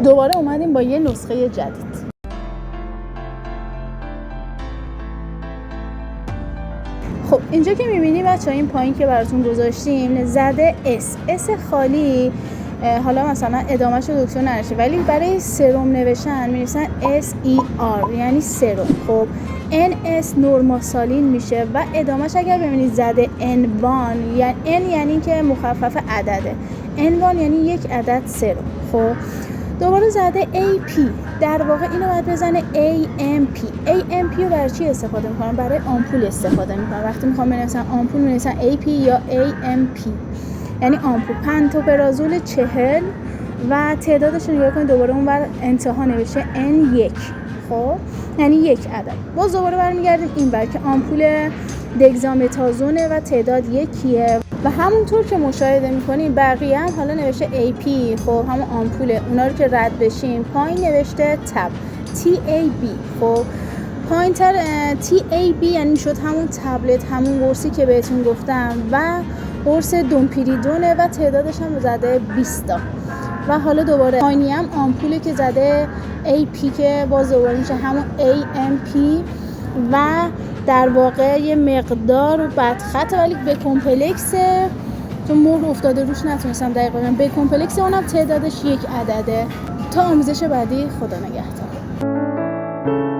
دوباره اومدیم با یه نسخه جدید. خب اینجا که میبینی بچه ها این پایین که براتون گذاشتیم زده اس خالی، حالا مثلا ادامهش رو دکتر ننوشته ولی برای سرم نوشتن می‌نویسن SER یعنی سرم. خب NS نورماسالین میشه و ادامهش اگر ببینید زده N1 یعنی N یعنی که مخفف عدده، N1 یعنی یک عدد سرم. خب دوباره زده AP، در واقع اینو باید بزنه AMP رو برای چی استفاده میکنن؟ برای آمپول استفاده میکنن. وقتی میخوام بنویسن آمپول می‌نویسن AP یا AMP یعنی آمپول. پنتوپرازول 40 و تعدادش رو نگاه کنید دوباره اون بر انتها نوشته N1. خب یعنی یک عدد. باز دوباره برمیگردیم این بر که آمپول دگزامتازونه و تعداد یکیه و همونطور که مشاهده میکنیم بقیه هم حالا نوشته AP، خب همون آمپوله. اونا رو که رد بشیم پایین نوشته تب TAB. خب پایین تر TAB یعنی شد همون تبلت، همون قرصی که بهتون گفتم و قرص دومپیریدونه و تعدادش هم زده 20 تا. و حالا دوباره پایینی هم آمپوله که زده AP که باز دوباره میشه همون AMP و در واقع یه مقدار بدخط ولی به کمپلکسه، چون مهر افتاده روش نتونستم دقیق بگم، به کمپلکس اونم تعدادش یک عدده. تا آموزش بعدی، خدا نگهدار.